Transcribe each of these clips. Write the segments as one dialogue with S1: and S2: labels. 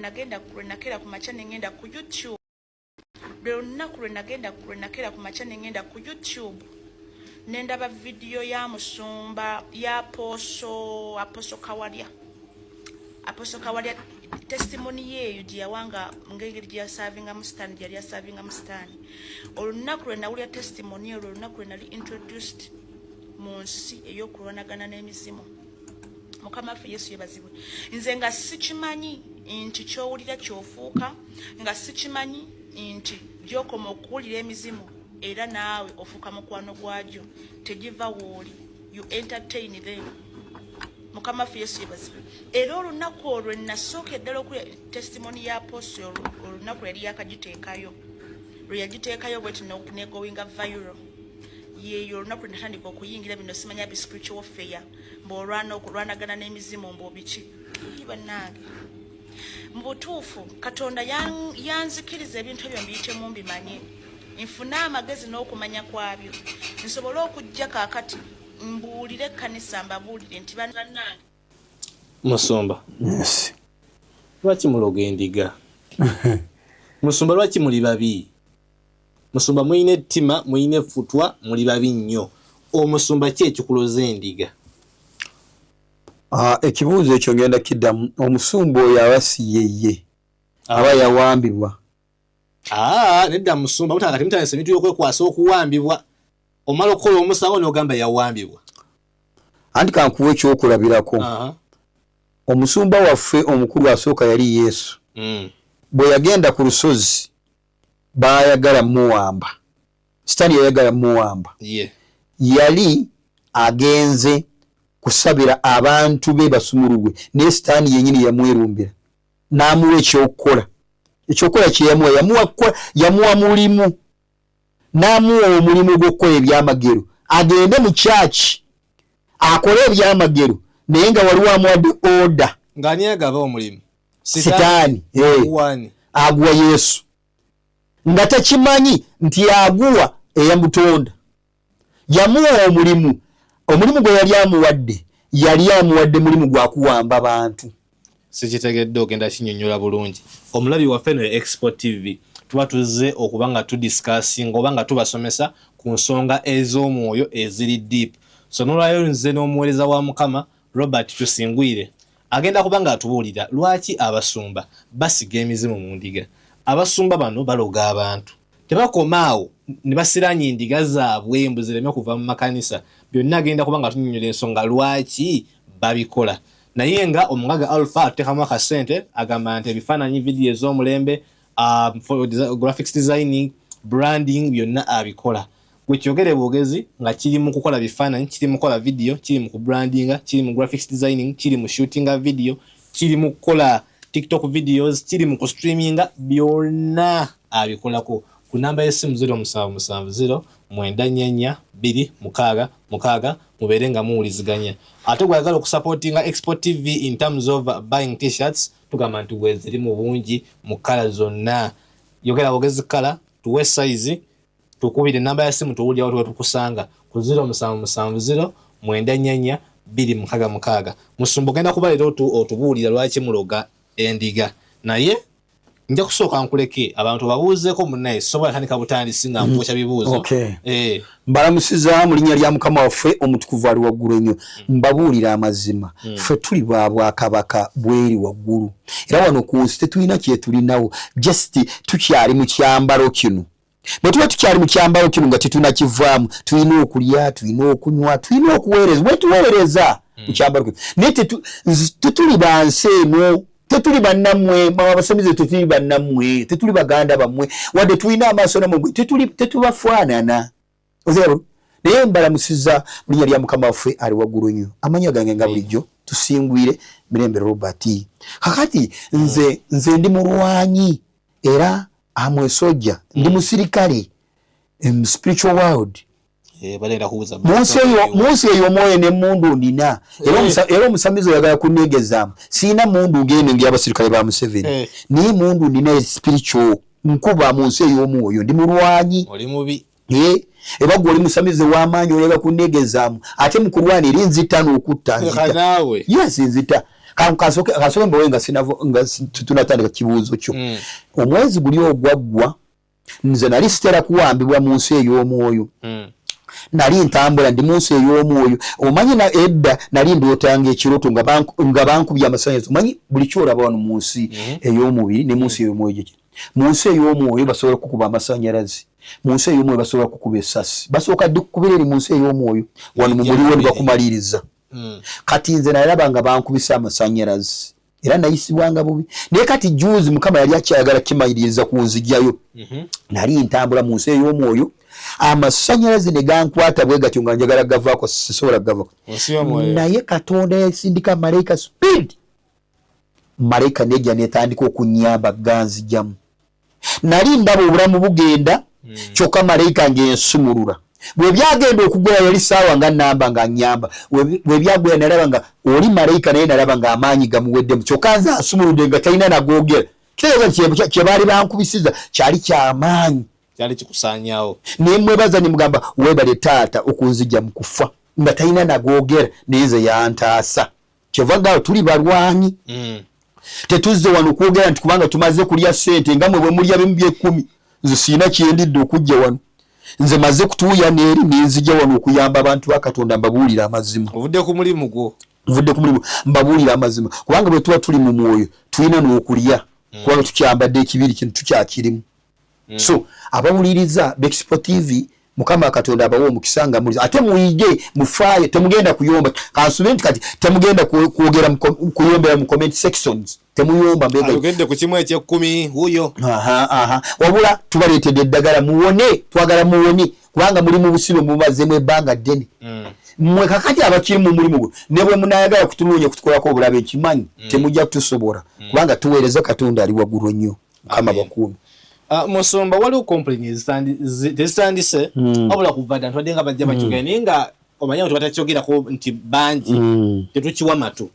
S1: nakera ku macha nengenda ku YouTube. Lero nnaku lwe nakera ku macha nengenda ku YouTube. Nendaba video ya musumba ya Apostle Kawalya. Apostle Kawalya testimony yeyo giyawanga ngengeri gya serving amustani yali ya serving amustani. Olunaku lwe nawulya testimony olwo olunaku lwe nali introduced mu nsi ey'okulwanagana n'emizimu. Mukama ffe Yesu yebazibwe. Nze nga sikimanyi nti kyowulira kyofuuka, nga sikimanyi nti gyokoma okuwulira emizimu era naawe ofuuka mukwano gwagyo. Tegiva wooli, you entertain them. Mukama ffe Yesu yebazibwe. Era olunaku olwo nasooka eddala okulya testimony ya Apostle olunaku yali yakagiteekayo. Lwe yagiteekayo bweti negowinga viral. Yeyo olunaku lwe natandika okuyingira bino simanya bi spiritual warfare. Mbolwana okulwanagana n'emizimu mbobiki. Bannange. Mu butuufu Katonda yanzikiriza ebintu ebyo mbiyitemu mbimanye. Nfuna amagezi n'okumanya kwabyo. Nsobola okujja kaakati mbuulire ekkanisa mbabuulire nti bannange.
S2: Musumba.
S3: Yes.
S2: Lwaki muloga endiga? Musumba lwaki muli babi? Musumba muyine ettima, muyine futwa, muli babi nnyo. Omusumba ki ekikuloza endiga?
S3: Ekibuuzo ekyo ngenda kiddamu. Omusumba oyo abasiyeye. Aba yawambibwa.
S2: Nedda musumba mutakati mutandise ebintu by'okwekwasa okuwambibwa. Omala okukola omusango n'ogamba yawambibwa.
S3: Anti kankuwa ekyokulabirako. Omusumba waffe omukulu asooka yali Yesu. Bwe yagenda ku lusozi baayagala muwamba. Sitaani yayagala muwamba. Yali agenze kusabira abantu be basumulugwe. Naye Sitaani yennyini yamwerumbira. N'amuwa ekyokukola. Ekyokukola kye yamuwa mulimu. N'amuwa omulimu gw'okukola ebyamagero. Agende mu kyaki akole ebyamagero. Naye nga waliwo amuwadde order.
S2: Ng'ani agaba omulimu?
S3: Sitaani. Aguwa Yesu. Nga takimanyi nti aguwa eyamutonda. Yamuwa omulimu. Omulimu gwe yali amuwadde mulimu gwa kuwamba abantu.
S2: Sikitegedde ogenda kinnyonnyola bulungi. Omulabi waffe no Export TV tuba tuzze okuba nga tudiscussing oba nga tubasomesa ku nsonga ez'omwoyo eziri deep. So nolwayo nze n'omuweereza wa Mukama Robert Tusingwire agenda kuba nga atubuulira lwaki abasumba basiga emizimu mu ndiga. Abasumba bano baloga abantu. Tebakomaawo ne basiranya endiga zaabwe embu zireme kuva mu makanisa. Byonna agenda kuba nga tunnyonnyola ensonga lwaki babikola. Naye nga omugaga Alpha atekamu akasente agamba nti ebifaananyi video ez'omulembe, graphics designing, branding byonna abikola. Gwe kyogere bwogezi nga kiri mu kukola bifaananyi, kiri mu kukola video, kiri mu kubrandinga, kiri mu graphics designing, kiri mu shootinga video, kiri mu kukola TikTok videos, kiri mu kustreaminga, byonna abikolako. Ku namba y'essimu 0770 944 266 mubeere nga muwuliziganya. Ate gwagala okusupportinga Export TV in terms of buying t-shirts tugamba nti ziri mu bungi mu kala zonna. Yogera bwogezi kala tuwe size tukubire namba ya simu tuwulya watu tukusanga ku 0770 944 266. Musumba genda kubalira otubuulira lwaki muloga endiga. Naye nja kusooka nkuleke abantu babuuzeeko munnaye sobola tandika butandisi nga mpuusa bibuuzo.
S3: Mbalamusiza mu linnya lya Mukama waffe omutukuvu ali waggulu ennyo. Mbabuulira amazima. Ffe tuli bwa Bwakabaka bweri waggulu. Era wano ku nsi tetulina kye tulinawo. Just tukyali mu kyambalo kino. Bwe tuba tukyali mu kyambalo kino nga tetunakivaamu, tulina okulya, tulina okunywa, tulina okuweereza. Bwe tuweereza mu kyambalo kino. Naye tetuli ba nsi eno. Tetuli bannammwe, abasamize tetuli bannammwe, tetuli baganda bammwe, wadde tulina amaaso namwe, tetubafaanana. Ozero, naye mbalamusiza mu linnya lya Mukama waffe ali waggulu nnyo. Amannya gange nga bulijjo Tusingwire Mirembe Robert. Kakati nze ndi mulwanyi era amwesojja, ndi musirikale spiritual world.
S2: Balenda kubuza.
S3: Munsi eyo moyo ne mundu ndina. Era omusamizo yagala kunegezaamu. Sina mundu ngene ngi abasirikale ba Museveni. Ni mundu ndina spiritual. Nkuba munsi eyo moyo ndi mulwanyi.
S2: Oli mubi.
S3: Eba goli musamize w'amaanyi oyagala kunegezaamu. Ate mu kulwanira nzita n'okutta nzita.
S2: Nawe.
S3: Yes nzita. kasoke mbowenga nga tunatandika kibuuzo kyo omwezi guli ogwaggwa nze nali sitera kuwambibwa mu nsi ey'omwoyo nali ntambula ndi mu nsi ey'omwoyo omanyi na edda nali ndootanga ekiroto nga bankubye amasannyalaze omanyi buli kyolaba wano mu nsi ey'omubiri ne mu nsi ey'omwoyo mu nsi ey'omwoyo basobola kukuba amasannyalaze mu nsi ey'omwoyo basobola kukuba essasi basooka ddi kukubira eri mu nsi ey'omwoyo wano mu muliwo ne bakumaliriza kati nze nalaba nga bankubisa amasannyalaze era nayisibwanga bubi naye kati juzi mukama yali akyayagala kimayiriza kunzigyayo nali ntambula mu nsi ey'omwoyo amasannyalaze ne gankwata bwe gatyo nga njagala gavaako sisobola gavaako naye katonda yasindika malayika speed malayika nejja netandika okunyamba ganzigyamu nali ndaba obulamu bugenda kyokka malayika ng'ensumulula bwe byagenda okugula yali saawa nga namba nga nyamba bwe byagula nalaba nga oli malayika naye nalaba nga amaanyi gamuweddemu kyokka nze asumuludde nga talina nagoogera kitegeeza kye baali bankubisiza kyali kyamaanyi
S2: kyali kikusaanyaawo
S3: naye mwebaza ne mugamba weebale taata okunzijja mu kufa nga talina nagoogera naye nze yantaasa kyeva gaawo tuli balwanyi tetuzze wano okwogera nti kubanga tumaze kulya ssente nga mwe bwe mulya bimu by'ekkumi nze siina kyendidde okujja wano nze maze kutuuya n'eri nenzija wano okuyamba abantu ba Katonda mbabuulira amazima
S2: ovudde ku mulimu gwo
S3: mbabuulira amazima kubanga bwe tuba tuli mu mwoyo tulina n'okulya kubanga tukyambadde ekibiri kino tukyakirimu so abawuliriza Bexpo TV mukama Katonda abawo omukisa nga muliza ate muyige mufaaye temugenda kuyomba kansube nti kati temugenda kwogera kuyombera mu comment sections temuyomba mbega
S2: ogende ku kimwe eky'ekkumi huyo
S3: wabula tubaleetedde eddagala muwone twagala muwone kubanga muli mu busibe mumazemu ebbanga ddene mmwe kakati abakiri mu mulimu gwo ne bwe munayagala kutunoonya kutukolako obulabe ekimanyi temujja kutusobola kubanga tuweereza Katonda ali waggulu nnyo mukama bakuumi
S2: Musumba waliwo complaints tezitandise wabula kuva dda ntwadde nga bajja bakyogera naye nga omanya nti batakyogirako nti bangi tetukiwa matu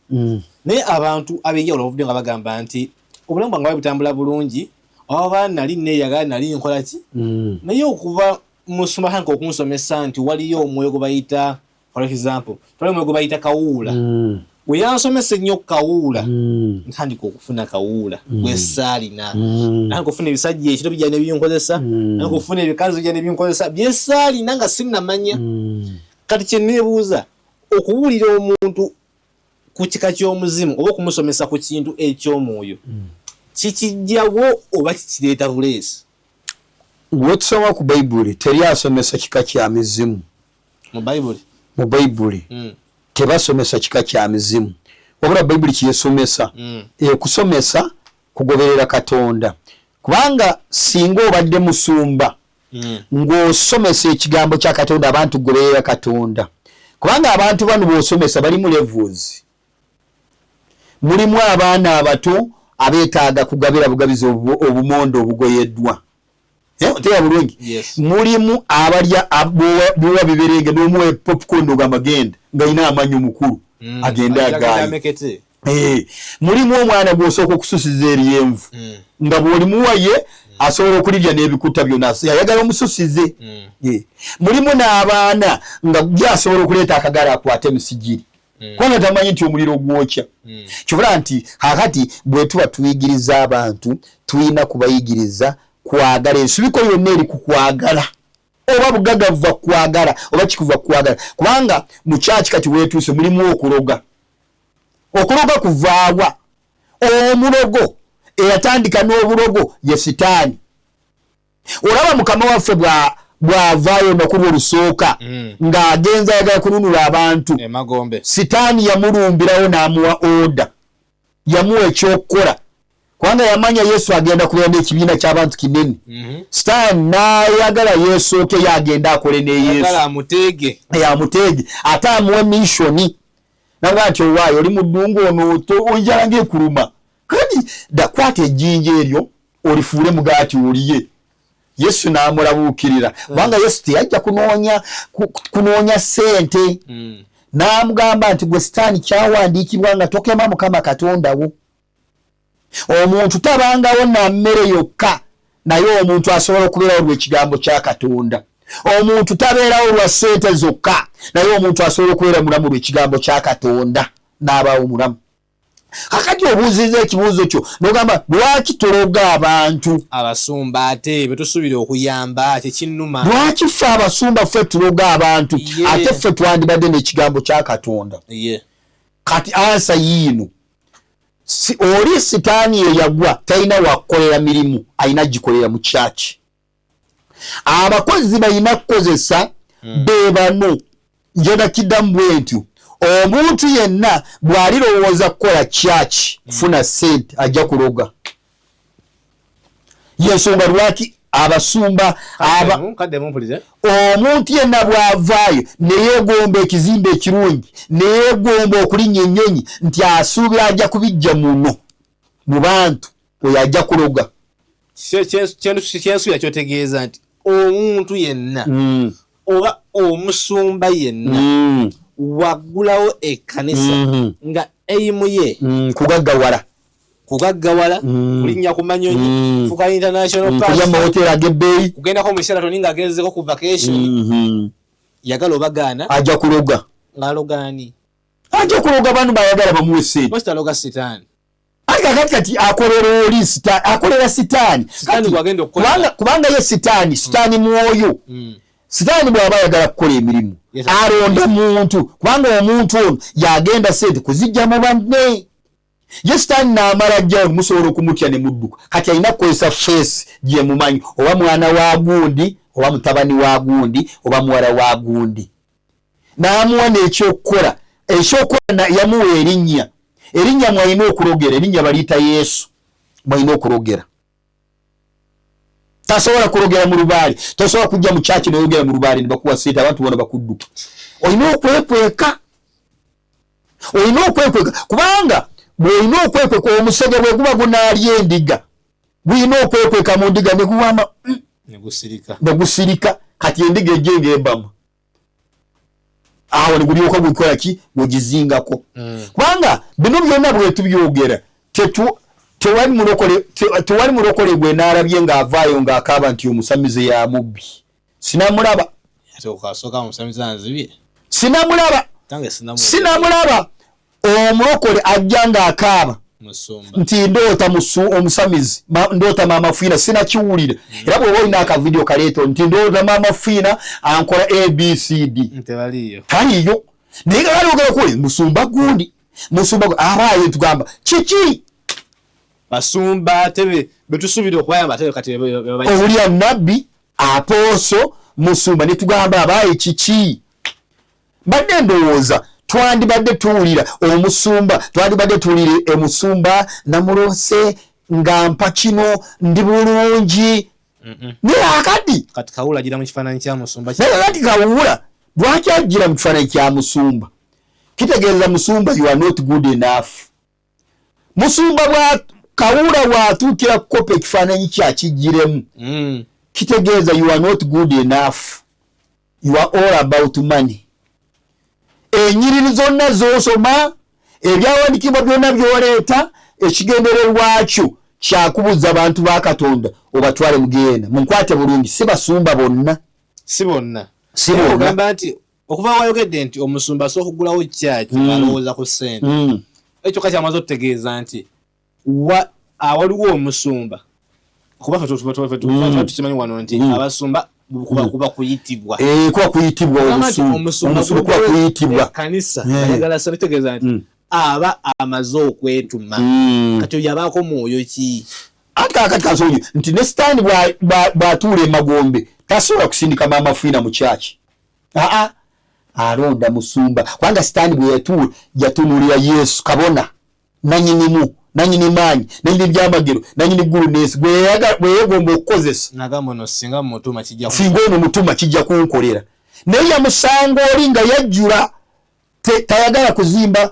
S2: naye abantu ab'enjawulo bavudde nga bagamba nti obulamu bwange bwali butambula bulungi oba nali neeyagala nali nkola ki naye okuva Musumba hanka okunsomesa nti waliyo omwoyo gwe bayita for example twali omwoyo gwe bayita kawuula we yansomesa ennyo kawuula ntandika okufuna kawuula gwe saalina nanga okufuna ebisajja ekiro bijja ne binkozesa nanga okufuna ebikazi bijja ne binkozesa bye saalina nga sinnamanya kati kye neebuuza okubuulira omuntu ku kika ky'omuzimu oba okumusomesa ku kintu eky'omwoyo kikijjawo oba kikireeta buleesi
S3: bwetusoma ku bayibuli teri asomesa kika kya mizimu mu bayibuli tebasomesa kika kya mizimu wabula bayibuli kyesomesa kusomesa kugoberera Katonda kubanga singa obadde musumba ng'osomesa ekigambo kya Katonda abantu kugoberera Katonda kubanga abantu bano b'osomesa bali mu levels mulimu abaana abato abeetaaga kugabira bugabizi obumondo obugoyeddwa oteya bulungi mulimu abalya buwa biberenge n'omuwa popcorn og'amagenda ng'ayina amanyi omukulu agenda agaayi mulimu omwana gw'osooka okususiza eryenvu nga bw'olimuwaye asobola okulirya n'ebikuta byonna yayagala omususize mulimu n'abaana nga gyasobola okuleeta akagala akwate emisigiri kubanga tamanyi nti omuliro gwokya kibula nti kakati bwe tuba tuyigiriza abantu tulina kubayigiriza kwagala ensubiko yonna eri ku kwagala oba bugagava kwagala oba kikuva kwagala kubanga mu kyaki kati weetuuse mulimu okuloga kuvaawa omulogo eyatandika n'obulogo ye sitaani olaba mukama waffe bw'avaayo olunaku lwe olusooka ng'agenza ayagala kununula abantu sitaani yamulumbirawo n'amuwa oda yamuwa ekyokukola kubanga yamanya Yesu agenda kulonda ekibiina ky'abantu kinene sitaani n'ayagala yeesooke yagenda akole ne Yesu amuteege ate amuwe missoni nanga nti owaayo oli mu ddungu ono onjala ng'ekuluma kati dakwata ejjinja eryo olifuule mugaati oliye Yesu n'amulabuukirira kubanga Yesu teyajja kunoonya ssente n'amugamba nti gwe sitaani kyawandiikibwa nga tokema Mukama Katonda wo omuntu tabangawo na mmere yokka naye omuntu asobola okubeerawo lw'ekigambo kya Katonda omuntu tabeerawo lwa ssente zokka naye omuntu asobola okubeera mulamu lw'ekigambo kya Katonda n'abaawo mulamu kakati obuuziza ekibuuzo kyo n'ogamba lwaki tuloga abantu
S2: abasumba ate betusubire okuyamba tekinnuma
S3: lwaki ffe abasumba ffe tuloga abantu ate ffe twandibadde n'ekigambo kya Katonda kati ansa yiino oli sitaani eyagwa talina wakukolera mirimu alina gikolera mu kyaki abakozi balina kukozesa be bano njona kiddamu bwentyo omuntu yenna bw'alirowooza kukola kyaki kufuna ssente ajja kuloga yensonga lwaki abasumba omuntu yenna bw'avaayo neyeegomba ekizimbe ekirungi neyeegomba okulinnya ennyonyi nti asuubira ajja kubijja muno mu bantu oyo ajja kuloga
S2: kyensuubira kyotegeeza nti omuntu yenna oba omusumba yenna waggulawo ekkanisa nga eimu ye kugaggawala kulinnya ku manyonyi fuka international
S3: kulya mahoteri ag'ebbeeyi
S2: kugendako mu Sheraton nga agezeko ku vacation yagala obagaana
S3: ajja kuloga
S2: ng'alogaani
S3: ajja kuloga bantu bayagala bamuwe ssente
S2: bwesi taloga sitaani
S3: kati akolera oli akolera sitaani kubanga ye sitaani mwoyo sitaani bw'aba ayagala kukola emirimu alonda muntu kubanga omuntu ono yagenda ssente kuzijja mu banne ye sitaani n'amala ajjawo musobola okumutya ne mudduka kati alina kukozesa feesi gye mumanyi oba mwana wa gundi oba mutabani wa gundi oba muwala wa gundi n'amuwa n'ekyokukola yamuwa erinnya mwalina okulogera erinnya baliyita Yesu mwalina okulogera tasobola kulogera mu lubaale tosobola kujja mu kyaki noyogera mu lubaale ne bakuwa ssente abantu bona bakudduka olina okwekweka kubanga bw'olina okwekweka omusege bwe guba gunaalya endiga gulina okwekweka mu ndiga ne guwama ne gusirika kati endiga ejje ng'ebama awo ne gulyoka gukola ki gugizingako kubanga bino byonna bwe tubyogera tewali mulokole gwe n'alabye ng'avaayo ng'akaaba nti omusamize ya mubbi sinamulaba omulokole ajja ng'akaaba nti ndoota omusamizi ndoota maama fiina sinakiwulire era bw'oba olina akavidiyo kaleeto nti ndoota maama fiina ankola abcd taliyo naye nga baliogera kuli musumba gundi abaayo tugamba kiki
S2: basumba tebe betusubire okubayamba tebe kati
S3: olya nabbi apooso musumba ne tugamba abaayo kiki badde ndowooza twandibadde tuwulira omusumba twandibadde tuwulire emusumba namulose nga mpa kino ndi bulungi naye akati
S2: kati kawula agira mu kifaananyi kya musumba
S3: naye kati kawula lwaki agira mu kifaananyi kya musumba kitegeeza musumba you are not good enough musumba kawula bw'atuukira kukopa ekifaananyi kyakigiremu kitegeeza you are not good enough you are all about money enyiriri zonna z'osoma ebyawandiikibwa byonna by'oleeta ekigendererwa kyo kyakubuza abantu ba Katonda obatwale mugenda munkwate bulungi si basumba bonna
S2: ogamba nti okuva wayogedde nti omusumba asobola okugulawo kyaki alowooza ku ssente ekyo kati amaze okutegeeza nti waliwo omusumba kuba tukimanyi wano nti abasumba kuba kuyitibwa
S3: kuba kuyitibwa omusumba kuba kuyitibwa
S2: kanisa ayagala sana tegeeza nti aba amaze okwetuma kati yabaako mwoyo ki
S3: kati kansonyi nti ne sitaani bw'atuula emagombe tasobola kusindika maama fiina mu kyaki alonda musumba kubanga sitaani bwe yatuula yatunuulira Yesu kabona nanyinimu nanyini maanyi nanyini byamagero nanyini guluneesi bwe yeegomba okukozesa
S2: nagamba no singa
S3: ono mutuma kijja kunkolera naye yamusanga oli nga yajjula tayagala kuzimba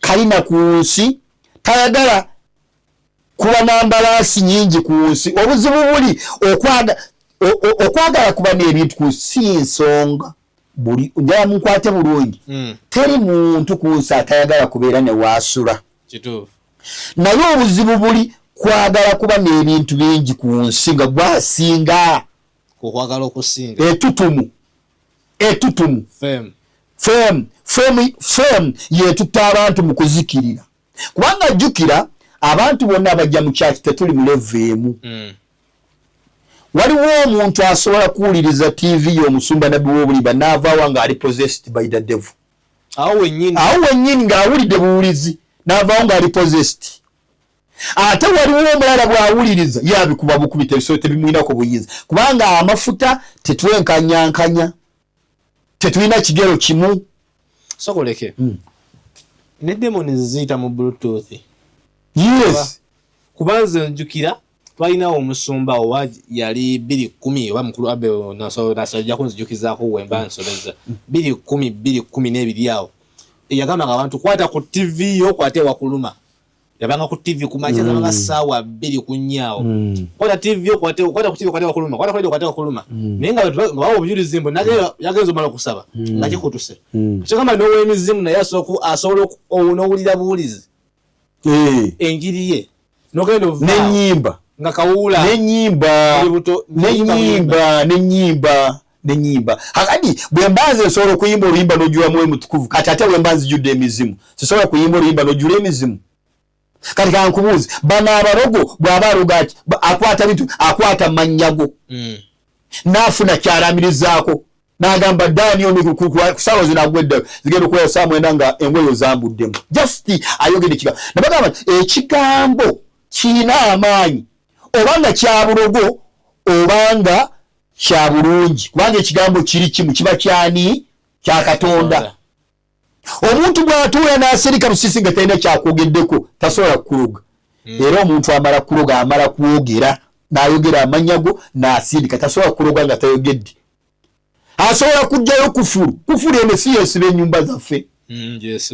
S3: kalina ku nsi tayagala kuba n'ambalaasi nyingi ku nsi obuzibu buli okwagala kuba n'ebintu ku nsi si nsonga buli njala munkwate bulungi teri muntu ku nsi atayagala kubeera ne waasula
S2: kituufu
S3: naye obuzibu buli kwagala kuba n'ebintu bingi ku nsi nga gwasinga
S2: okwagala okusinga
S3: etutumu fem yetutta abantu mu kuzikirira kubanga jukira abantu bonna abajja mu church tetuli mu level emu. Waliwo omuntu asobola kuwuliriza TV y'omusumba nabbi w'obulimba n'avaawo nga ali possessed by the devil. Awo wennyini ng'awulidde buwulizi n'avaawo nga ali possessed. Ate waliwo omulala bw'awuliriza yabikuba bukubi tebimwinako buyinza kubanga amafuta tetwenkanyankanya tetulina kigero kimu.
S2: Sokoleke ne demoni ziyita mu Bluetooth.
S3: Yes.
S2: Kubanze njukira twalina omusumba owa yali 210 oba mukulu abe nasajja kunzijukizaako wemba nsobeza 210 n'ebiri awo yagamba abantu kwata ku TV yo kwate wakuluma yabanga ku TV kumacha zabanga sawa 2 kunyao kwata TV yo kwate ku TV kwate wakuluma kwata kwate wakuluma nenga bawo obujulizi mbo naye yagenzo mala kusaba ngaje kutuse kyo kama no wemizimu na yasoku asolo onowulira bulizi enjiriye nogendo
S3: n'ennyimba
S2: nga kawula
S3: n'ennyimba hakadi bwembaze nsobola kuyimba oluyimba n'ojula mwe mutukuvu kati ate bwembaze judde emizimu sisobola kuyimba oluyimba n'ojula emizimu. Kati kankubuuzi bano abarogo bw'aba aroga akwata bitu akwata mannyago n'afuna kyalamirizaako n'agamba Daniel kusaawa zino agwedda zigenda okukola saa mwenda nga engoye ozambuddemu just ayogedde kigambo nabagamba ekigambo kirina amaanyi obanga kya bulogo obanga kya bulungi kubanga ekigambo kiri kimu kiba kyani kya Katonda. Omuntu bw'atuula n'aserika busisi nga talina kyakwogeddeko tasobola kukuloga era omuntu amala kuloga amala kwogera n'ayogera amanyago n'asindika tasobola kuloga nga tayogedde. Asobola kujjayo kufuru eno si yesiba ennyumba zaffe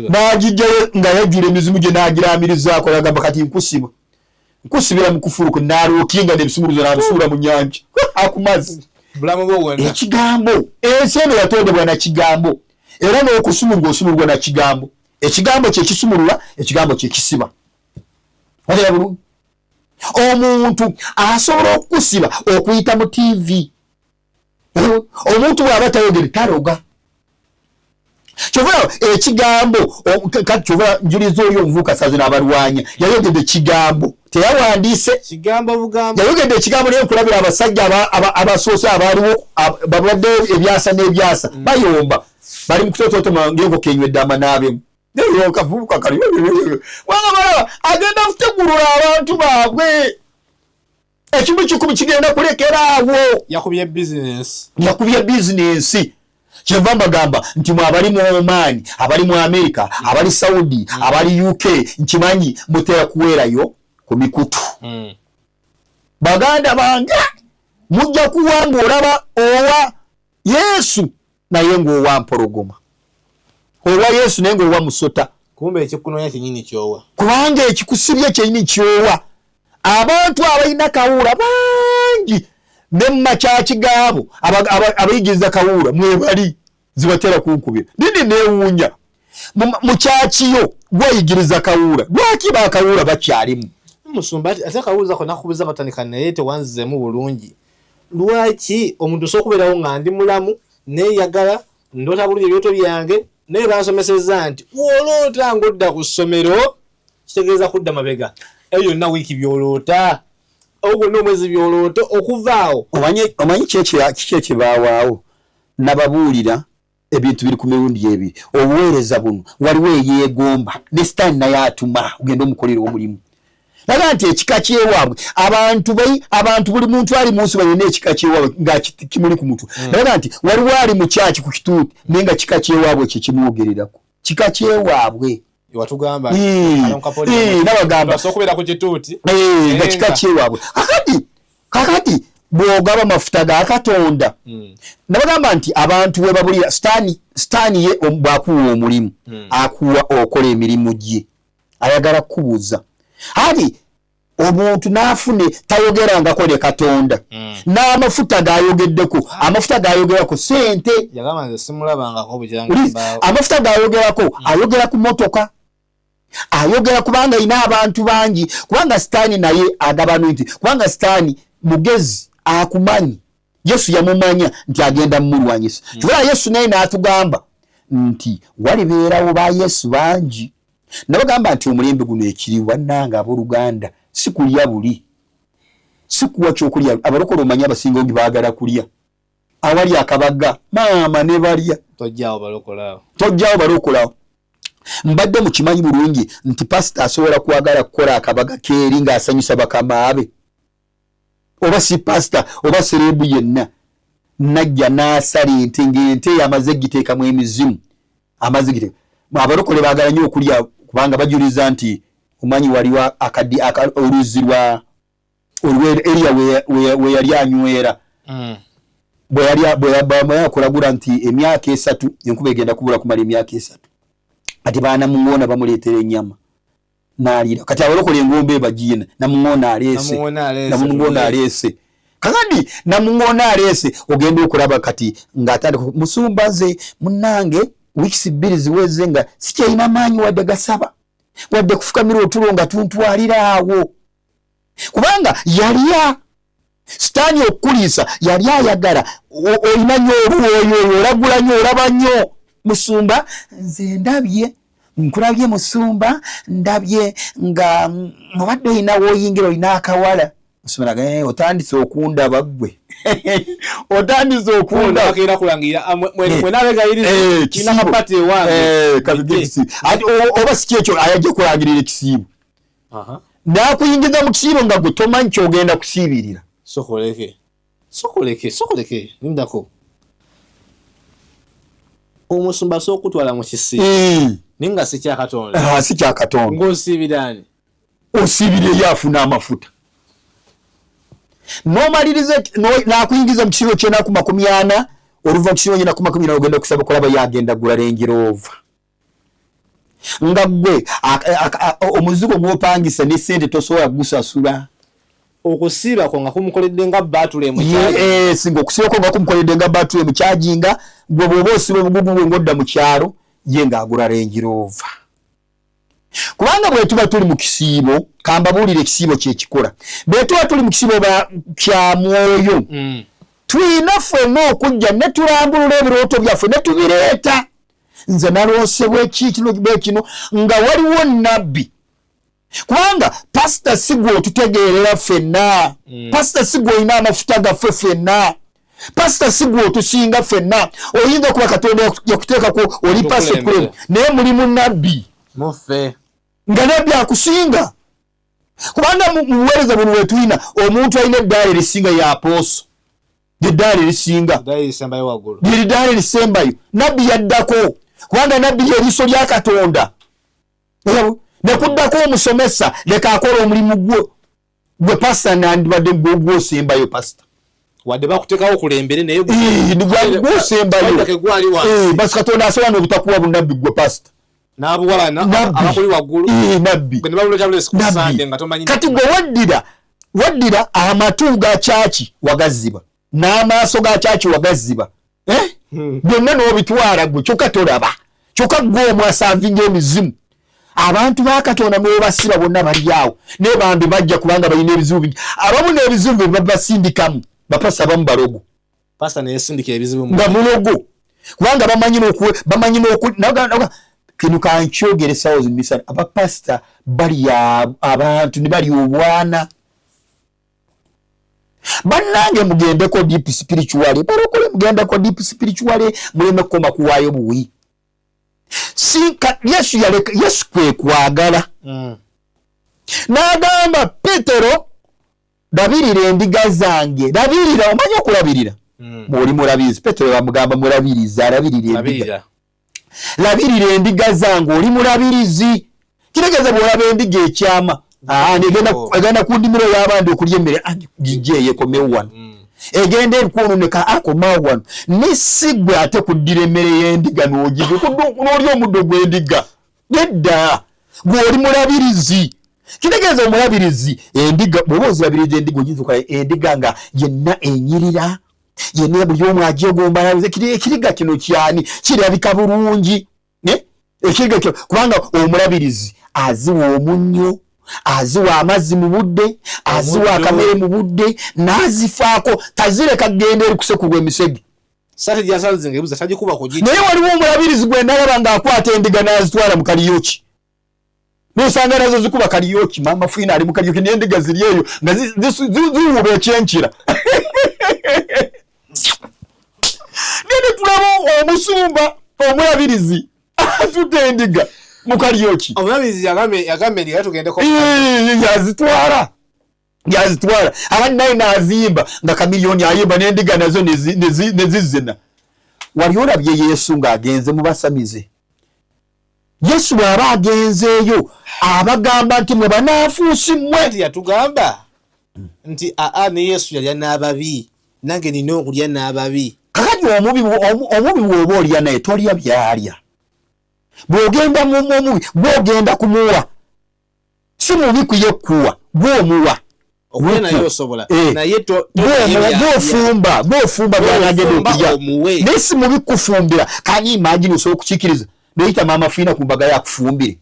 S3: n'agijjayo nga yajjula emizimu gye n'agiraamirizaako yagamba kati nkusibira mu kufuru kwe n'alookinga n'ebisumuluzo n'abisuula mu nnyanja akumazi. Ekigambo ensi eno yatondebwa na kigambo era n'okusumulwa osumulwa na kigambo. Ekigambo kye kisumulula ekigambo kye kisiba. Omuntu asobola okusiba okuyita mu TV. Omuntu bw'aba tayogere taloga. Kyova ekigambo kati kyova njulizo oyo omuvuka sazi n'abalwanya yayogedde ekigambo teyawandiise
S2: kigambo bugambo
S3: yayogedde ekigambo naye nkulabira abasajja abasoose abaaliwo babadde ebyasa n'ebyasa bayomba bali mu kutotootoma ng'enkoko enywedde amanaabemu naye kavubuka kali wanga balaba agenda kutegulula abantu baabwe ekimu kikumi kigenda kulekeraawo
S2: yakubye
S3: bizinensi. Kyeva mbagamba nti mwabali mu Oman, abali mu America, abali Saudi, abali UK, nkimanyi mutera kuweerayo ku mikutu. Baganda bange mujja kuwanga olaba owa Yesu naye ng'owa mpologoma. Owa Yesu naye ng'owa musota.
S2: Kumbe ekikunonya kyenyini kyowa.
S3: Kubanga ekikusibye kyenyini kyowa. Abantu abalina kawuula bangi ne machachi gaabo abayigiriza kawuula mwebali zibatera kunkubira nini neewuunya mu kyakiyo gweyigiriza kawuula lwaki bakawuula bakyalimu
S2: musumba ate kawuuza ko nakubuza batandika naye tewanzizemu bulungi lwaki omuntu sokubeerawo nga ndi mulamu neeyagala ndoota bulungi ebyoto byange naye bansomeseza nti wooloota ng'odda ku ssomero kitegeeza kudda mabega eyo yonna wiiki byoloota ogwo n'omwezi byolooto okuvaawo
S3: omanyi kiki ekibawaawo nababuulira ebintu biri ku mirundi ebiri obuweereza buno waliwo eyeegomba ne sitaani naye atuma ogenda omukolera omulimu naga nti ekika kyewaabwe abantu buli muntu ali munsi balina ekika kyewaabwe nga kimuli ku mutwe naga nti waliwo ali mu kyaki ku kituuti naye nga kika kyewaabwe kyekimwogererako kika kyewaabwe
S2: watugamba
S3: nabagamba
S2: sokubera ku kituuti
S3: nga kika kyewaabwe kakati bw'ogaba amafuta ga Katonda nabagamba nti abantu we babulira sitaani ye bw'akuwa omulimu akuwa okola emirimu gye ayagala kukubuuza hali omuntu n'afune tayogerangako ne Katonda n'amafuta gayogeddeko amafuta gayogerako sente amafuta gayogerako ayogera ku motoka ayogera kubanga ina abantu bangi kubanga sitaani naye agabanu nti kubanga sitaani mugezi akumanyi Yesu yamumanya nti agenda mmulwanyisa kibula Yesu naye n'atugamba nti walibeerawo ba Yesu bangi nabagamba nti omulembe guno ekiriwa nanga abooluganda si kulya buli si kuwa kyokulya abalokole omanya abasinga ogi baagala kulya awali akabaga maama ne balya
S2: tojjaawo balokolawo mbadde
S3: mukimanyi bulungi nti pasita asobola kwagala kukola akabaga keeri ng'asanyusa bakamaabe oba si pasita oba serebu yenna najja n'asala ente ng'ente yamaze giteekamu emizimu amaze giteeka abalokole baagala nnyo okulya kubanga bajuliza nti omanyi waliwo oluzi lwa eriya we yali anywera bwe yakulagula nti emyaka 3 enkuba egenda kubula kumala emyaka 3 ati baana mungona bamuleetera ennyama n'aliira kati abalokole engombe bagiina namungona aleese kakati namungona aleese ogenda okulaba kati ng'atandika musumba nze munnange weeks 2 ziweze nga sikyalina maanyi wadde gasaba wadde kufukamira otulo nga tuntwalira awo kubanga yalya sitaani okuliisa yali ayagala olina nnyo olwoyo olagula nnyo olaba nnyo musumba nze ndabye nkulabye musumba ndabye nga obadde olina wooyingira olina akawala musumba otandise okundaba ggwe otandise okunda
S2: bakira kulangira mwenabegayiriza kina kapati ewange
S3: ati oba si kyekyo ayajja kulangirira ekisiibo n'akuyingiza mu kisiibo nga gwe tomanyi kyogenda kusiibirira
S2: sokoleke nimdako omusumba sokutwala mu kisiibo ninga si kyakatonda ng'osiibirani
S3: osiibire yafuna amafuta nomalirize nakuyingiza mu kisiibo ky'ennaku 40 oluva mu kisiibo ky'ennaku 40 ogenda kusaba kulaba yagenda gula Range Rover nga gwe omuzigo gw'opangisa ne ssente tosobola gusasula
S2: okusiiba ko nga kumukoledde nga batule mu
S3: singa okusiiba ko nga kumukoledde nga batule mu kyajinga gwe bw'oba osiba obugugu bwe ng'odda mu kyalo ye ng'agula Range Rover kubanga bwe tuba tuli mu kisiibo kambabuulira ekisiibo kyekikola bwe tuba tuli mu kisiibo kya mwoyo tulina ffenna okujja ne tulambulula ebirooto byaffe ne tubireeta nze naloosebwa kino nga waliwo nabbi kubanga pasita sigwe otutegeerera ffenna pasita sigwe olina amafuta gaffe ffenna pasita sigwe otusinga ffenna oyinza okuba katonda yakuteekako oli pasita kulemu naye mulimu nabbi
S2: muffe
S3: nga nabbi akusinga kubanga mu buweereza buno bwe tulina omuntu alina eddaala erisinga ya apooso eddaala erisinga ly'eddaala erisembayo nabbi yaddako kubanga nabbi ly'eriiso lya Katonda ne kuddako omusomesa leka akola omulimu gwe pasita nandibadde gw'osembayo pasita
S2: wadde bakuteekawo okulembere naye
S3: gw'osembayo basi Katonda asobola n'obutakuwa bunabbi gwe pasita
S2: abakuli waggulu
S3: kati gwe waddira amatu ga kyaki wagaziba n'amaaso ga kyaki wagaziba byonna n'obitwala gwe kyokka tolaba kyokka gw'omwasanvinga emizimu abantu ba Katonda n'obasiba bonna bali awo naye bambi bajja kubanga balina ebizibu bingi abamu n'ebizibu bye babasindikamu bapasa abamu balogo nga mulogo kubanga bamanyi kino kankyogere sawoozi misana abapasita bali abantu ne bali obwana bannange mugendeko deep spiritual balokole mugendeko deep spiritual muleme kukoma kuwaayo buwi Yesu kwe kwagala n'agamba Petero labirira endiga zange labirira omanyi okulabirira bw'oli mulabizi Petero bamugamba mulabiriza labirira endiga zange oli mulabirizi kitegeeza bw'olaba endiga ekyama egenda ku ndimiro y'abandi okulya emmere gijje yekomewo wano egenda ebikwononeka akomawo wano nesigwe ate kuddira emmere y'endiga n'ogirya n'olya omuddo gw'endiga nedda gw'oli mulabirizi kitegeeza omulabirizi endiga bw'oba ozirabiriza endiga oyinza okola endiga nga yenna enyirira yenna buli omu ajegomba ekiriga kino kyani kirabika bulungi ekiriga kino kubanga omulabirizi aziwa omunnyo aziwa amazzi mu budde aziwa akamere mu budde n'azifaako tazireka kgenda eri kusekulwa emisege naye waliwo omulabirizi gwe ndalaba ng'akwata endiga n'azitwala mu kaliyoki nosanga nazo zikuba kaliyoki mama fina ali mu kaliyoki n'endiga ziri eyo nga ziwuba ekyenkira nene tulaba omusumba omulabirizi atudde endiga mu kaliyoki
S2: omulabirizi yagambe ndiga tugendeko
S3: yazitwala abandi naye nazimba nga kamiliyoni ayimba n'endiga nazo nezizina wali olabye Yesu ng'agenze mu basamize Yesu bw'aba agenzeeyo abagamba nti mwe banaafuusi mmwe
S2: nti yatugamba nti ne Yesu yalya n'ababi nange nina okulya n'ababi
S3: kakati omubi bw'oba olya naye tolya byalya bw'ogenda mu omubi bw'ogenda kumuwa si mubi kuyekkuwa bw'omuwa
S2: okulya naye osobola naye
S3: bw'ofumba by'agenda okulya naye si mubi kufumbira kani imagine osobola okukiikiriza noyita mama fina ku mbaga yakufumbire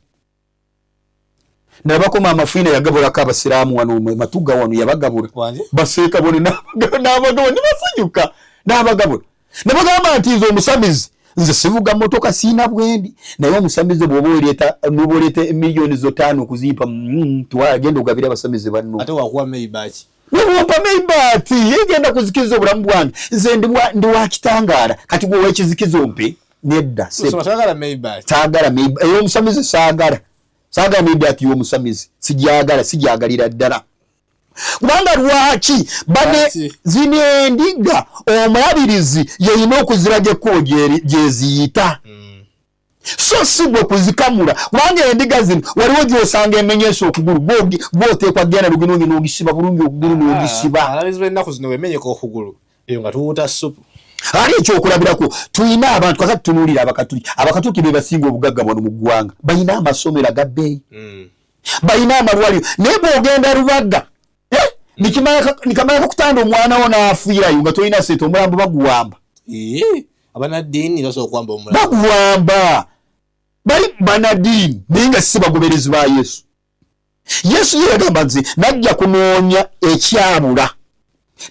S3: nabako mama fina yagabulako abasiraamu wano matuga wano yabagabula baseeka bone n'abagabula nibasanyuka n'abagabula nabagamba nti nze omusamizi nze sivuga motoka siina bwendi naye omusamizi bw'oba oleeta miliyoni zo 5 okuzimpa twagenda ogabira abasamizi banno
S2: ate wakuwa meibaki
S3: wampa meibati egenda kuzikiza obulamu bwange nze ndi wakitangaala kati gwe wekizikiza ompe nedda
S2: sagala meibati
S3: sagala meibati ey'omusamizi sagala meibati y'omusamizi sijagalira ddala kubanga lwaki bane zino endiga omulabirizi yeyina okuziraga ekkubo gyeziyita so si gwe kuzikamula kubanga endiga zino waliwo gyosanga emenyesa okugulu gwoteekwa genda luginonyi n'ogisiba bulungi okugulu n'ogisiba
S2: abalabizi b'ennaku zino wemenyeka okugulu eyo nga tuwuuta supu
S3: ali ekyokulabirako tulina abantu kakati tunuulira abakatuliki be basinga obugagga bwano mu ggwanga balina amasomero agabbeeyi balina amalwaliro naye bw'ogenda Lubagga nikamala kakutanda omwana wo n'afiirayo nga tolina sente omulambo baguwamba
S2: abanaddiini basobola okwamba omulambo
S3: baguwamba bali banaddiini naye nga si bagoberezi ba Yesu ye yagamba nti najja kunoonya ekyabula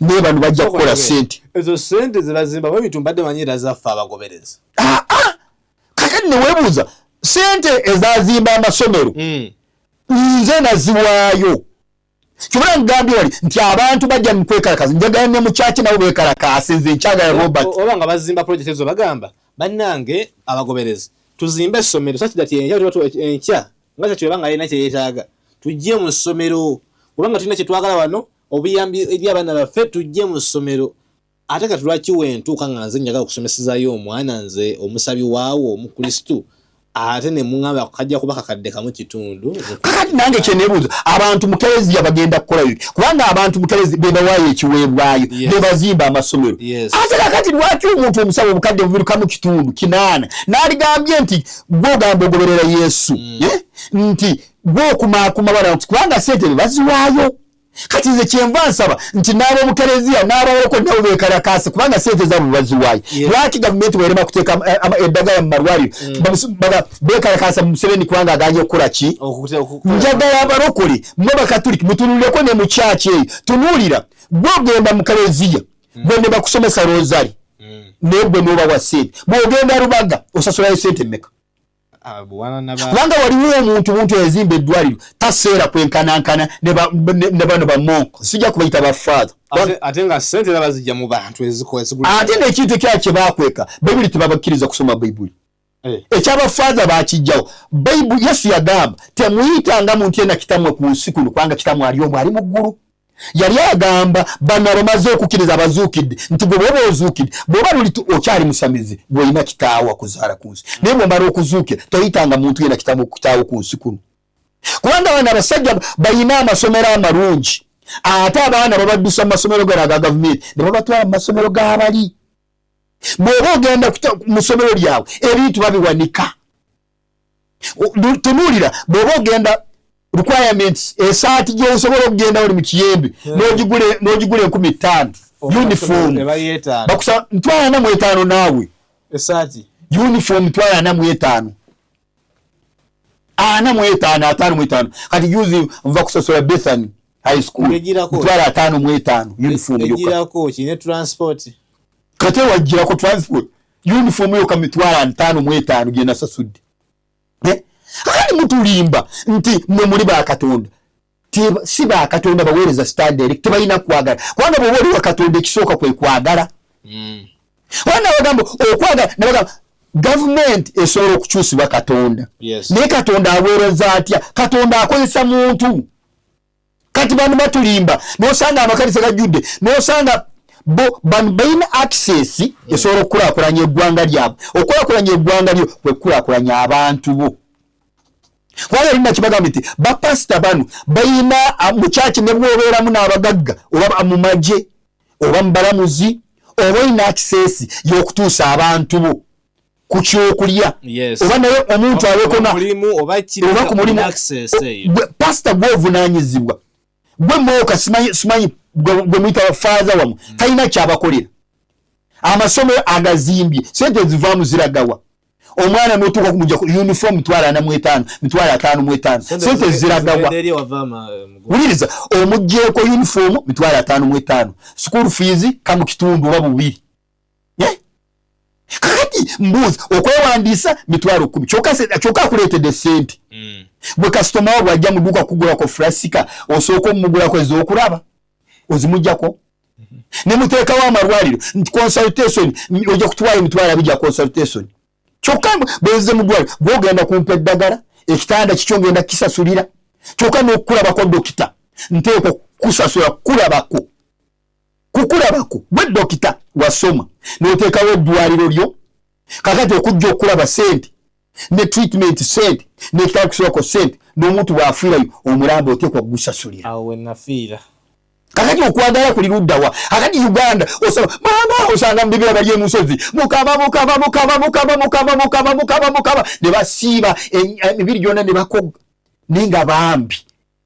S3: naye bano bajja kukola sente
S2: ezo sente zebazimba bwebitu mbadde manyira zaffe abagoberezi
S3: kakati neweebuuza sente ezazimba amasomero nze naziwaayo kyobula ngambye wali nti abantu bajja mukwekalakaza njagala ne mukyaki nabo bekalakase nze nkyagala Robert
S2: oba nga bazimba project ezo bagamba bannange abagoberezi tuzimbe essomero sakidati enkya nga kyatwebanga alina kyeyeetaaga tujje mu ssomero kubanga tulina kyetwagala wano obuyambi eri abaana baffe tujje mu ssomero ate kati lwaki wentuuka nga nze njagala okusomesezaayo omwana nze omusabi waawo omukristu ate ne muŋŋamba kajja kuba kakadde kamu kitundu
S3: kakati nange kyeneebuuza abantu mu Keleziya bagenda kukola biki kubanga abantu mu Keleziya be bawaayo ekiweebwayo ne bazimba amasomero ate kakati lwaki omuntu omusabe obukadde bubiruka mu kitundu 8 n'aligambye nti gw'ogamba ogoberera Yesu nti gw'okumaakuma bala kubanga sente be baziwaayo kati nze kyenva nsaba nti n'ab'omu Keleziya n'abawoko nabo beekalakaase kubanga sente zaabwe baziwaayo lwaki gavumenti bwerema kuteeka eddagala mu malwaliro beekalakaasa mu Museveni kubanga aganye okukola ki njagala abalokole mmwe bakatuliki mutunulireko ne mu kyaki eyo tunuulira gw'ogenda mu Keleziya gwe ne bakusomesa rozali naye gwe n'obawa sente bw'ogenda Lubagga osasulayo sente mmeka kubanga waliwo omuntu yazimba eddwaliro taseera kwenkanankana ne bano bamonko sijja kubayita bafaatha
S2: ate nga sente zaba zijja mu bantu
S3: ate n'ekintu ekya bakweka bayibuli tebabakkiriza kusoma bayibuli ekyabafaatha bakijjawo bayibuli Yesu yagamba temuyitanga muntu yenna kitamwe ku nsi kuno kubanga kitamwe ali omwo ali mu ggulu yali agamba bano bamaze okukkiriza abazuukidde nti gwe bwoba ozuukidde bw'oba luli okyali musamizi bw'olina kitaawo akuzaala ku nsi naye bw'omala okuzuukira toyitanga muntu yenna kitaawo ku nsi kuno kubanga abaana abasajja balina amasomero amalungi ate abaana babaddusa mu masomero gano aga gavumenti ne babatwala mu masomero g'abali bw'oba ogenda mu ssomero lyabwe ebintu babiwanika tunuulira bw'oba ogenda requirements esaati gy'osobola okugenda oli mu kiyembe n'ogigula 15,000 uniform bakusa 45 naawe
S2: esaati
S3: uniform 45 45 kati juzi nva kusosola Bethany high school 55 uniform
S2: yokko kine transport
S3: kate wajjirako transport uniform yo kamitwala 55 gye nasasudde Akati mutulimba nti mwe muri ba Katonda si ba Katonda baweereza standard tebalina kwagala kubanga bwe wali wa Katonda ekisooka kwe kwagala wana bagamba okwagala nabagamba government esobola okukyusibwa Katonda naye Katonda aweereza atya Katonda akozesa muntu kati bano batulimba nosanga amakanisa gajjudde nosanga bano balina access esobola okukulaakulanya eggwanga lyabwe okukulaakulanya eggwanga lyo kwe kukulaakulanya abantu bo wala lina kibagamba nti bapasita bano balina mu kyaki ne bwobeeramu n'abagagga oba mu magye oba mu balamuzi oba olina access y'okutuusa abantu bo ku kyokulya oba naye omuntu alekona oba ku mulimu pasita gw'ovunaanyizibwa gwe mwoka simanyi gwe muyita faaza wamu talina kyabakolera amasomo agazimbye sente zivaamu ziragawa omwana n'otuuka kumujja ku uniform 55 sente ziragawa wuliriza omugjeeko uniform 55 school fees kamu kitundu oba bubiri kakati mbuuzi okwewandiisa 10,000 kyokka akuleetedde sente bwe kasitoma wa bw'ajja mu dduuka kugulako flasika osooka omugulako ez'okulaba ozimuggyako ne muteekawo amalwaliro nti consultation ojja kutwala 2,000 consultation kyokka bweze mu ddwaliro gw'ogenda kumpa eddagala ekitanda kikyo ngenda kisasulira kyokka n'okukulabako dokita nteekwa kusasula kukulabako gwe dokita wasoma n'oteekawo eddwaliro lyo kakati okujja okulaba sente ne treatment sente n'ekitabo kisobako sente n'omuntu bw'afiirayo omulambo oteekwa gusasulira
S2: awo wenafiira
S3: kakati okwagala kuli luddawa akati Uganda osaba mama osanga mbibira bali emusozi mukaba ne basiiba emibiri gyonna ne bakoga ninga bambi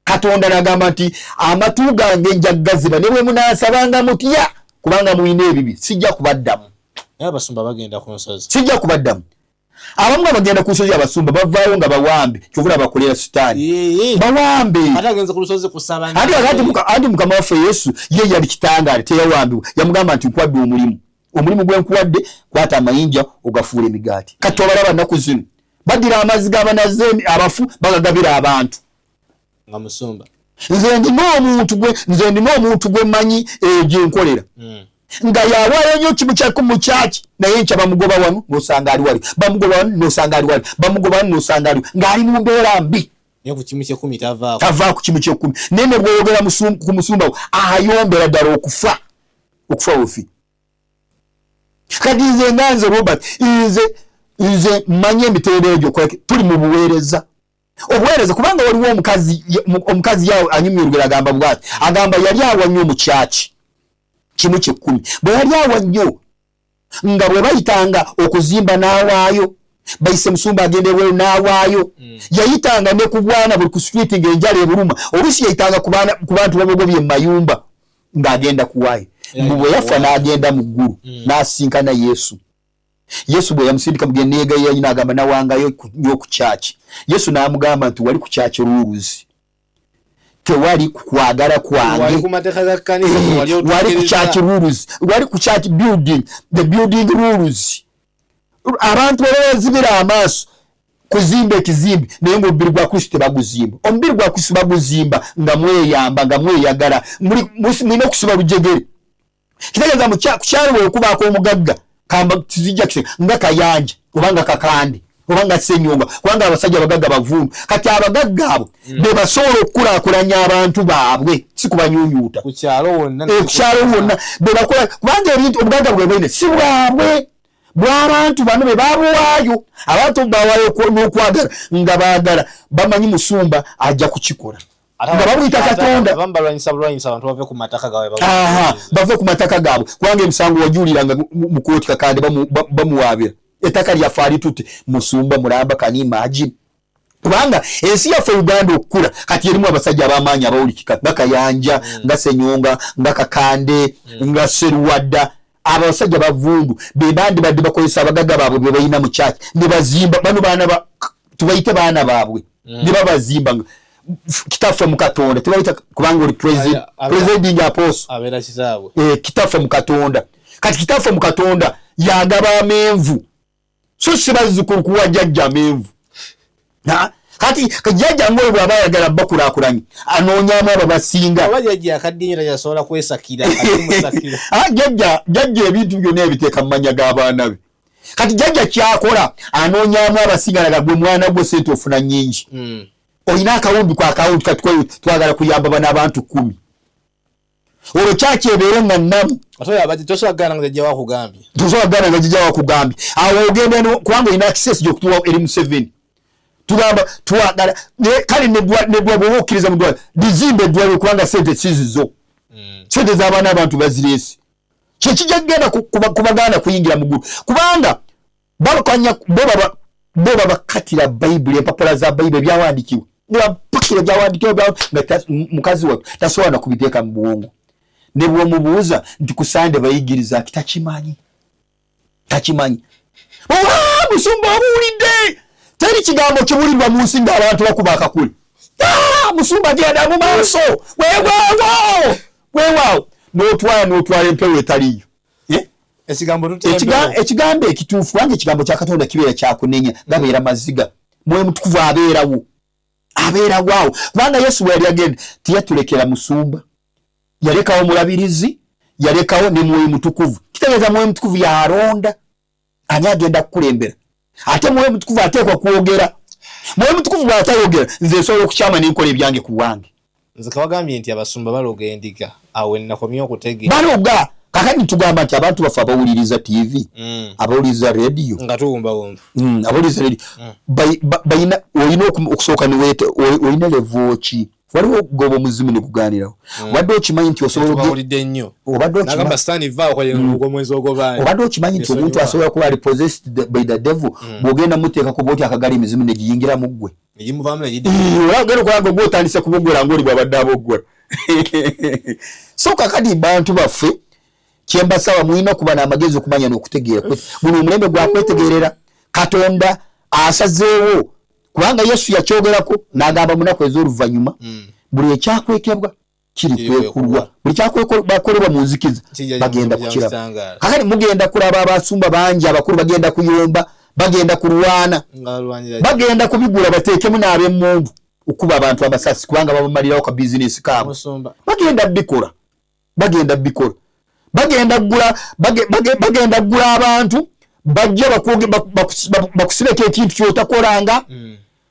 S3: Katonda nagamba nti amatu gange njaggaziba ne bwe munaasabanga mutya kubanga muyina ebibi sijja kubaddamu
S2: abasumba bagenda ku nsozi
S3: sijja kubaddamu abamu bagenda ku nsozi abasumba bavaayo nga bawambe kyovula bakolera sitaani bawambe
S2: atagenze ku lusozi kusaba
S3: andi mukama waffe Yesu ye yali kitangaale teyawambibwa yamugamba nti nkwadde omulimu gwe nkuwadde kwata amayinja ogafuula emigaati kati obalaba nnaku zino baddira amazzi g'abanaze abafu bagagabira abantu
S2: nga musumba
S3: nze ndina omuntu gwe manyi gyenkolera nga yawaayo nnyo kimu kyako mu kyaki naye nkya bamugoba wano n'osanga ali wali bamugoba wano n'osanga ali wali bamugoba wano n'osanga ali ng'ali mu mbeera mbi
S2: naye ku kimu ky'ekkumi
S3: tavaako kimu ky'ekkumi naye ne bw'oyogera ku musumba we ayombera ddala okufa ofi kati nze Robert nze mmanyi emitendera egyo tuli mu buweereza kubanga waliwo omukazi yawo anyumya olugero agamba bwati agamba yali awa nnyo mu kyaki kimu ky'ekkumi bwe yali awa nnyo nga bwe bayitanga okuzimba n'awaayo bayise musumba agendeweyo n'awaayo yayitanga ne ku bwana buli ku street ng'enjala ebuluma oluusi yayitanga ku bantu babogobye mu mayumba ng'agenda kuwaayo bwe yafa n'agenda mu ggulu n'asinkana Yesu bwe yamusindika mugende neegayo yanyina agamba nawangayo nnyo ku kyaki Yesu n'amugamba nti wali ku kyaki rules tewali kwagala kwange
S2: wali ku mateeka ga kkanisa
S3: wali ku kyaki rules wali ku kyaki the building rules abantu bazibira amaaso kuzimba ekizimbe naye ng'omubiri gwa Kristo tebaguzimba omubiri gwa Kristo baguzimba nga mweyamba nga mweyagala mulina okusiba lujegere kitegeeza ku kyalo bwe okubaako omugagga kamba tizijja kise nga Kayanja obanga Kakande obanga Ssenyonga kubanga abasajja abagagga bavundu kati abagagga abo be basobola okukulaakulanya abantu baabwe si kubanyunyuuta
S2: ku kyalo wonna
S3: be bakola kubanga ebintu obugagga bwe bwine si bwabwe bw'abantu bano be babuwaayo abantu bawaayo n'okwagala nga baagala bamanyi musumba ajja kukikola nga babuyita Katonda
S2: bave
S3: ku mataka gaabwe kubanga emisango wajuuliranga mu kooti Kakande bamuwaabira ettaka lyaffe alitutte musumba mulamba kanima aji kubanga ensi yaffe Uganda okukula kati erimu abasajja ab'amaanyi abawulikika nga Kayanja nga Ssenyonga nga Kakande nga Seruwadda abasajja bavundu be bandi badde bakozesa abagagga baabwe be balina mu kyaki ne bazimba bano baana tubayite baana baabwe ne babazimba kitaffe mu Katonda tebayita kubanga oli president apostle
S2: abeera kitaabwe
S3: kitaffe mu Katonda kati kitaffe mu Katonda yagaba amenvu so si bazzukulu kuwa jjajja amenvu kati kajjaja ngoye bwaba yagala bakulakulanye anoonyaamu abo basinga
S2: abajja akaddinyira yasobola kwesakira akimusakira
S3: jjajja ebintu byonna ebiteeka mu manya g'abaana be kati jjajja kyakola anoonyaamu abasinga naga gwe mwana gwe sente ofuna nnyingi olina akawumbi kwa akawunti kati twagala kuyamba bana abantu 10 olwo kyaki ebeere nga nnamu
S2: tosobola nga jjajja
S3: wakugambye awo ogenda kubanga olina access gy'okutuwa eri Museveni tugamba twagala kale nedwa bwoba okkiriza mu ddwaliro lizimba eddwaliro kubanga sente sizizo sente z'abaana abantu bazireese kyekijja kugenda kubagaana kuyingira mu ggulu kubanga bo babakatira bayibuli empapula za bayibuli ebyawandikiwe nebapakira ebyawandikiwe nga mukazi we tasobola na kubiteeka mu bwongo ne bw'omubuuza nti kusande bayigiriza takimanyi musumba obuwulidde teri kigambo kibuulirwa mu nsi ng'abantu bakuba akakule musumba genda mu maaso weewaawo n'otwala empewo etaliyo ekigambo ekituufu kubanga ekigambo kya Katonda kibeera kyakunenya gabeera maziga Mwoyo Mutukuvu abeerawo awo kubanga Yesu bwe yali agenda tiyatulekera musumba yalekawo mulabirizi yalekawo ne Mwoyo Mutukuvu kitegeeza Mwoyo Mutukuvu yalonda ani agenda kukulembera ate Mwoyo Mutukuvu ateekwa kwogera Mwoyo Mutukuvu bw'atayogera nze nsobola okukyama n'enkola ebyange ku bwange
S2: nze kawagambye nti abasumba baloga endiga awo nakomye okutegeera
S3: baloga kakati tugamba nti abantu bafe abawuliriza TV abawuliriza radio
S2: nga tuwumbawumba
S3: abawuliriza radio bayina olina okusooka olina level ki waliwo gobo muzimu ne kuganirawo obadde okimanyi nti
S2: osobolawulidde nnyo nagamba sitaani vaawo ogw'omwezi ogwobaani
S3: obadde okimanyi nti omuntu asobola kuba repossessed by the devil bw'ogenda muteekako bw'oti akagala emizimu ne giyingira mu ggwe olagenda okulanga gw'otandise kuboggola ng'oli bw'abadde aboggola so kakati bantu baffe kyembasaba mulina okuba n'amagezi okumanya n'okutegeera buno omulembe gwakwetegeerera Katonda asazeewo kubanga Yesu yakyogerako n'agamba munaku ez'oluvannyuma buli ekyakwekebwa kiri kwekulwa buli kyakwekolebwa mu nzikiza bagenda kukiraba kakati mugenda kulaba abasumba bangi abakulu bagenda kuyomba bagenda kulwana bagenda kubigula bateekemu n'ab'emmundu okuba abantu abasasi kubanga babamalirawo ka bizinesi kaabwe bagenda bikola bagenda gula abantu bajja bakusibeko ekintu kyotakolanga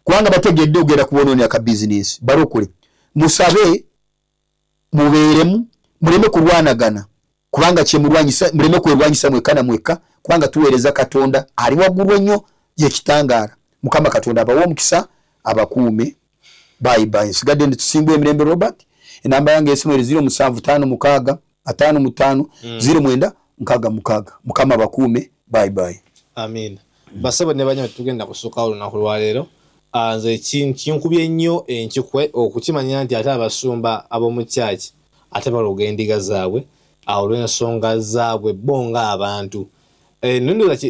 S3: kubanga bategedde ogenda kubonoonera ka bizinesi balokole musabe mubeeremu muleme kulwanagana kubanga kyemulwanyisa muleme kwerwanyisa mweka na mweka kubanga tuweereza Katonda ali waggulu ennyo yekitangaala Mukama Katonda abawa omukisa abakuume bye sigadde ndi tusimbwa emirembe Robert enamba yange esimu 0756 5509 Mukama bakuume bye
S2: amin basaba ne banyama tugenda kusuka olunaku lwaleero nze kinkubye nnyo enkikwe okukimanya nti ate abasumba ab'omu church ate baloga endiga zaabwe awo olw'ensonga zaabwe bo nga abantu nondoza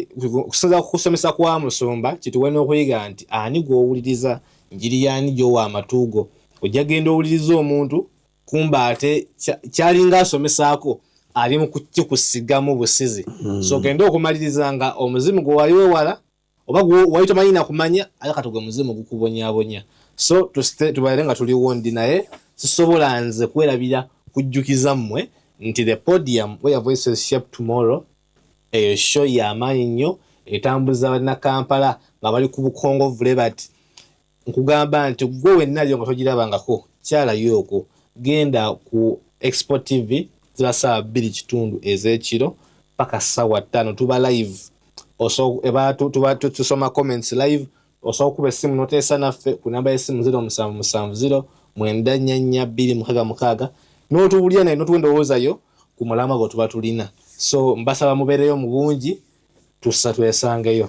S2: kusinza kukusomesa kwa musumba kituwe n'okuyiga nti ani gw'owuliriza njiri yaani gy'owa amatuugo ojja genda owuliriza omuntu kumba ate kyalinga asomesaako ali mu kukikusigamu busizi so genda okumaliriza nga omuzimu gwe wali wewala oba wali tomanyi na kumanya ate kati gwe muzimu gukubonyaabonya so tubaire nga tuliwo ndi naye sisobola nze kwerabira kujjukiza mmwe nti the podium where voices shape tomorrow eyo show y'amaanyi nnyo etambuza bannakampala nga bali ku bukongovule bati nkugamba nti gwe wenna lyo nga togirabangako kyalayo okwo genda ku Expo TV ziba saa 2 ez'ekiro paka sawa 5 tuba live tuba tusoma comments live osobola okuba essimu noteesa naffe ku namba y'essimu 0770 n'otuwulira naye n'otuwendowoozayo ku mulama gwe tuba tulina so mbasaba mubeereyo mu bungi tussa twesangeyo